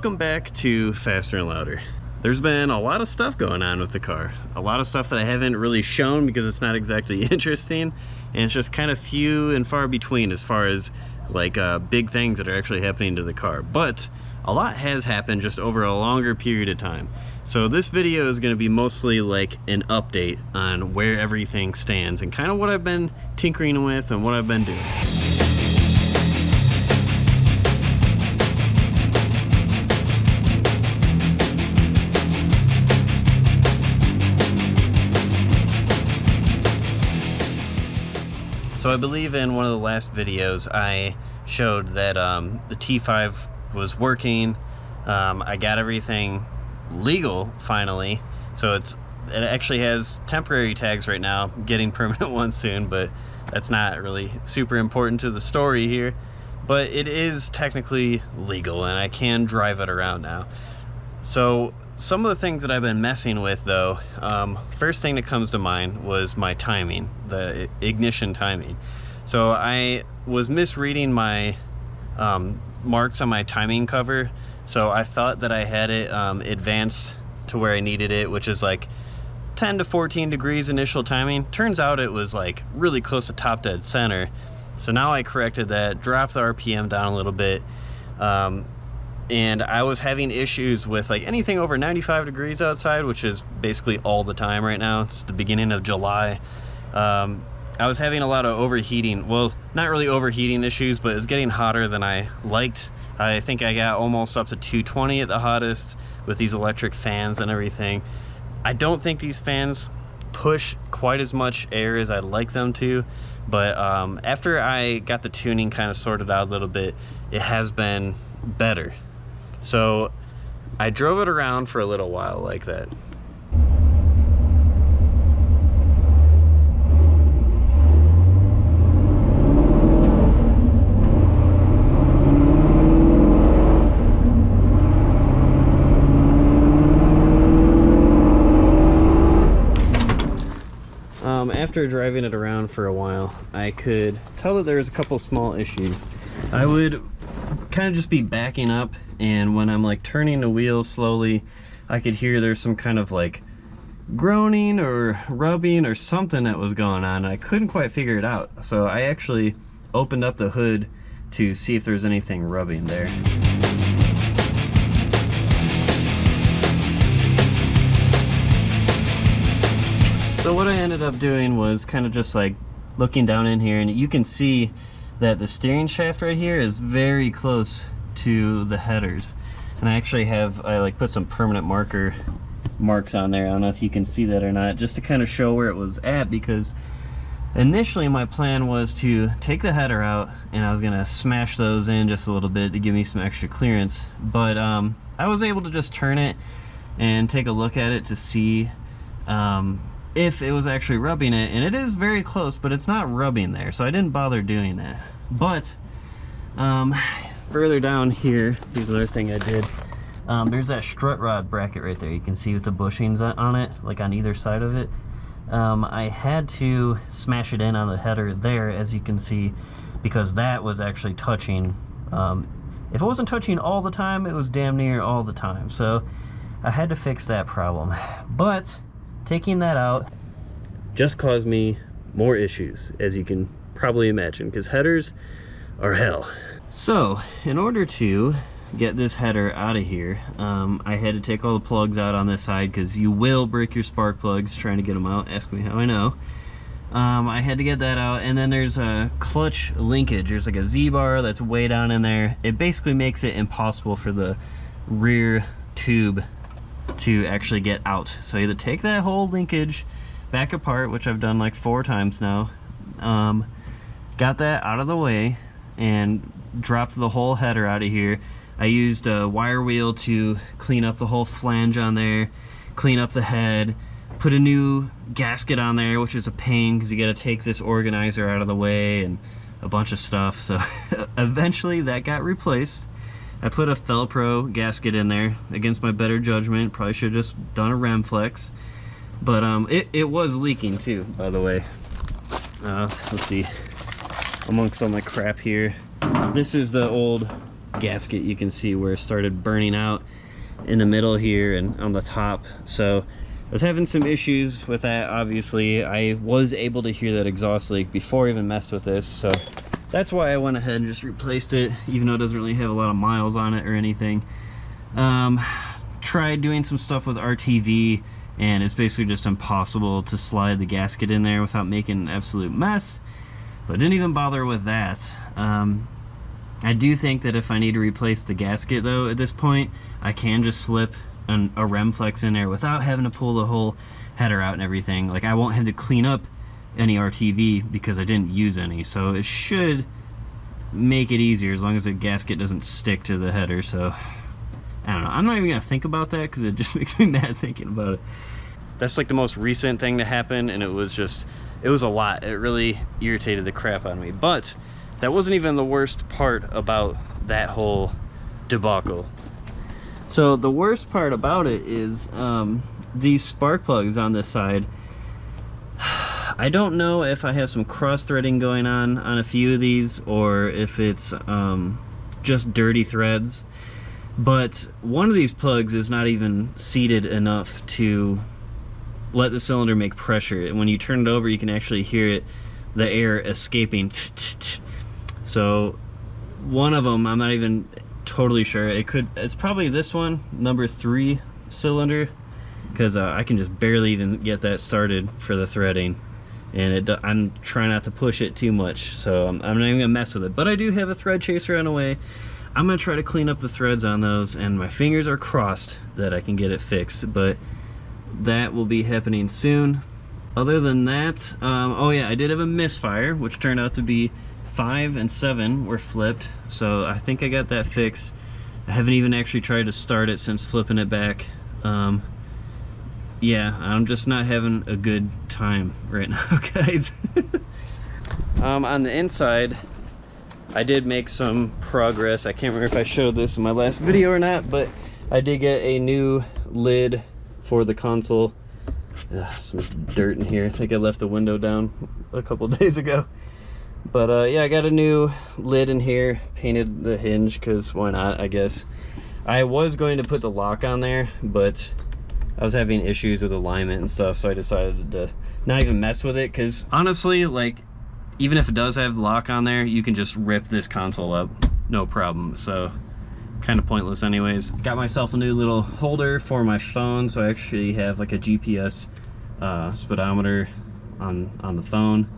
Welcome back to Faster and Louder. There's been a lot of stuff going on with the car. A lot of stuff that I haven't really shown because it's not exactly interesting, and it's just kind of few and far between as far as like big things that are actually happening to the car. But a lot has happened just over a longer period of time. So this video is going to be mostly like an update on where everything stands and kind of what I've been tinkering with and what I've been doing. So I believe in one of the last videos I showed that the T5 was working. I got everything legal finally, so it actually has temporary tags right now. I'm getting permanent ones soon, but that's not really super important to the story here. But it is technically legal and I can drive it around now. So some of the things that I've been messing with though, first thing that comes to mind was my timing, the ignition timing. So I was misreading my marks on my timing cover, so I thought that I had it advanced to where I needed it, which is like 10 to 14 degrees initial timing. Turns out it was like really close to top dead center. So now I corrected that, dropped the RPM down a little bit, and I was having issues with like anything over 95 degrees outside, which is basically all the time right now. It's the beginning of July. I was having a lot of overheating. Well, not really overheating issues, but it's getting hotter than I liked. I think I got almost up to 220 at the hottest with these electric fans and everything. I don't think these fans push quite as much air as I'd like them to, but after I got the tuning kind of sorted out a little bit, it has been better. So I drove it around for a little while like that. After driving it around for a while, I could tell that there was a couple small issues. I would kind of just be backing up, and when I'm like turning the wheel slowly, I could hear there's some kind of like groaning or rubbing or something that was going on. I couldn't quite figure it out, so I actually opened up the hood to see if there's anything rubbing there. So what I ended up doing was kind of just like looking down in here, and you can see that the steering shaft right here is very close to the headers. And I actually I like put some permanent marks on there. I don't know if you can see that or not, just to kind of show where it was at, because initially my plan was to take the header out and I was gonna smash those in just a little bit to give me some extra clearance. But I was able to just turn it and take a look at it to see if it was actually rubbing it, and it is very close, but it's not rubbing there, so I didn't bother doing that. But further down here, here's another thing I did. There's that strut rod bracket right there. You can see with the bushings on it, like on either side of it. I had to smash it in on the header there, as you can see, because that was actually touching. If it wasn't touching all the time, it was damn near all the time. So I had to fix that problem. But taking that out just caused me more issues, as you can probably imagine, because headers are hell. So in order to get this header out of here, I had to take all the plugs out on this side, because you will break your spark plugs trying to get them out. Ask me how I know. I had to get that out, and then there's a clutch linkage. There's like a Z-bar that's way down in there. It basically makes it impossible for the rear tube to actually get out. So you either take that whole linkage back apart, which I've done like 4 times now, got that out of the way and dropped the whole header out of here. I used a wire wheel to clean up the whole flange on there, clean up the head, put a new gasket on there, which is a pain because you got to take this organizer out of the way and a bunch of stuff. So eventually that got replaced. I put a Felpro gasket in there against my better judgment. Probably should have just done a Remflex. But it was leaking too, by the way. Let's see, amongst all my crap here. This is the old gasket, you can see where it started burning out in the middle here and on the top. So I was having some issues with that. Obviously, I was able to hear that exhaust leak before I even messed with this, so that's why I went ahead and just replaced it, even though it doesn't really have a lot of miles on it or anything. Tried doing some stuff with RTV, and it's basically just impossible to slide the gasket in there without making an absolute mess. So I didn't even bother with that. I do think that if I need to replace the gasket though at this point, I can just slip a rem flex in there without having to pull the whole header out and everything. Like, I won't have to clean up any RTV because I didn't use any, so it should make it easier as long as the gasket doesn't stick to the header. So I don't know, I'm not even gonna think about that because it just makes me mad thinking about it. That's like the most recent thing to happen, and it was a lot. It really irritated the crap out of me. But that wasn't even the worst part about that whole debacle. So the worst part about it is these spark plugs on this side. I don't know if I have some cross threading going on a few of these, or if it's just dirty threads, but one of these plugs is not even seated enough to let the cylinder make pressure, and when you turn it over you can actually hear it, the air escaping. So one of them, I'm not even totally sure, it's probably this one, number 3 cylinder, because I can just barely even get that started for the threading, and I'm trying not to push it too much, so I'm not even gonna mess with it. But I do have a thread chaser on the way. I'm gonna try to clean up the threads on those, and my fingers are crossed that I can get it fixed, but that will be happening soon. Other than that, oh yeah, I did have a misfire, which turned out to be 5 and 7 were flipped, so I think I got that fixed. I haven't even actually tried to start it since flipping it back. Yeah, I'm just not having a good time right now, guys. On the inside, I did make some progress. I can't remember if I showed this in my last video or not, but I did get a new lid for the console. Some dirt in here. I think I left the window down a couple days ago. But yeah, I got a new lid in here, painted the hinge because why not, I guess. I was going to put the lock on there, but I was having issues with alignment and stuff, so I decided to not even mess with it, because honestly, like, even if it does have the lock on there, you can just rip this console up, no problem. So kind of pointless anyways. Got myself a new little holder for my phone, so I actually have like a GPS speedometer on the phone,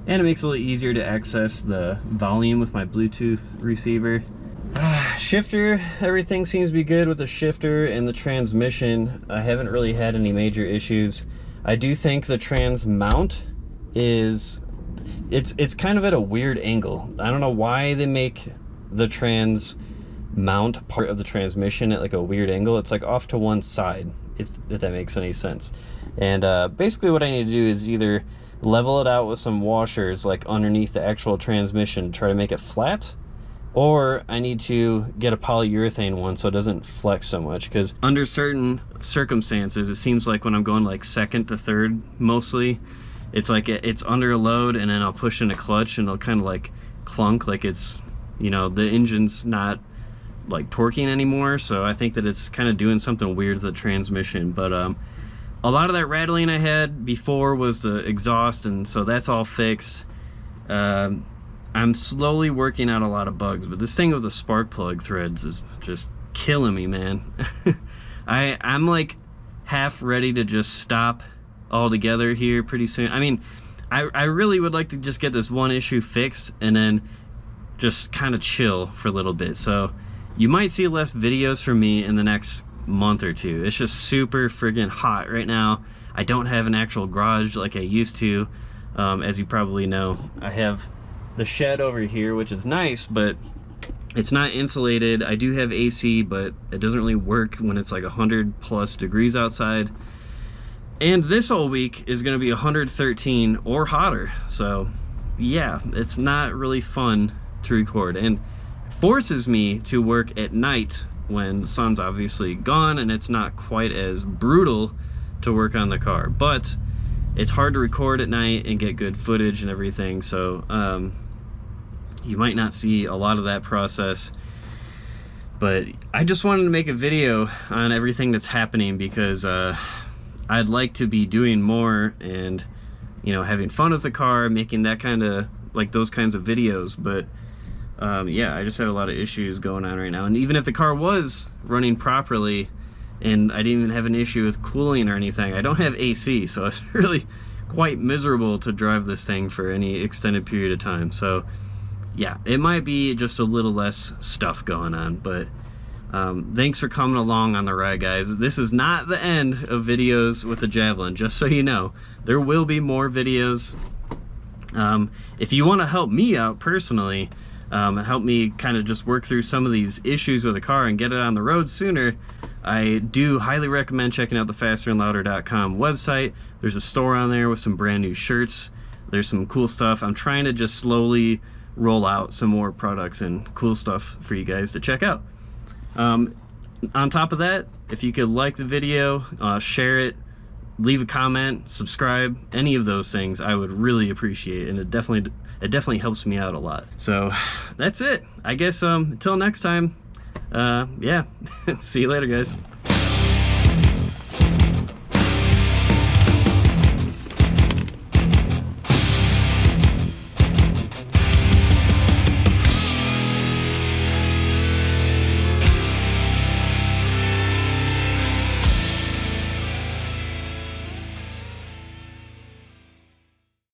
and it makes it a little easier to access the volume with my Bluetooth receiver. Shifter, everything seems to be good with the shifter, and the transmission, I haven't really had any major issues. I do think the trans mount is, it's kind of at a weird angle. I don't know why they make the trans mount part of the transmission at like a weird angle. It's like off to one side, if that makes any sense. And basically what I need to do is either level it out with some washers like underneath the actual transmission, try to make it flat, or I need to get a polyurethane one so it doesn't flex so much, because under certain circumstances, it seems like when I'm going like second to third mostly, it's like it's under a load, and then I'll push in a clutch and it'll kind of like clunk, like it's, you know, the engine's not like torquing anymore. So I think that it's kind of doing something weird with the transmission. But a lot of that rattling I had before was the exhaust, and so that's all fixed. I'm slowly working out a lot of bugs, but this thing with the spark plug threads is just killing me, man. I'm like half ready to just stop altogether here pretty soon. I mean, I really would like to just get this one issue fixed and then just kind of chill for a little bit. So you might see less videos from me in the next month or two. It's just super friggin' hot right now. I don't have an actual garage like I used to. As you probably know, I have the shed over here, which is nice, but it's not insulated. I do have AC, but it doesn't really work when it's like 100+ degrees outside. And this whole week is gonna be 113 or hotter. So yeah, it's not really fun to record, and forces me to work at night when the sun's obviously gone and it's not quite as brutal to work on the car. But it's hard to record at night and get good footage and everything, so you might not see a lot of that process. But I just wanted to make a video on everything that's happening because I'd like to be doing more and, you know, having fun with the car, making that kind of, like those kinds of videos. But yeah, I just have a lot of issues going on right now. And even if the car was running properly and I didn't even have an issue with cooling or anything, I don't have AC, so it's really quite miserable to drive this thing for any extended period of time. So yeah, it might be just a little less stuff going on, but thanks for coming along on the ride, guys. This is not the end of videos with the Javelin, just so you know. There will be more videos. If you want to help me out personally, and help me kind of just work through some of these issues with the car and get it on the road sooner, I do highly recommend checking out the fasterandlouder.com website. There's a store on there with some brand new shirts. There's some cool stuff. I'm trying to just slowly roll out some more products and cool stuff for you guys to check out. On top of that, if you could like the video, share it, leave a comment, subscribe, any of those things, I would really appreciate it, and it definitely helps me out a lot. So that's it. I guess until next time, yeah, see you later, guys.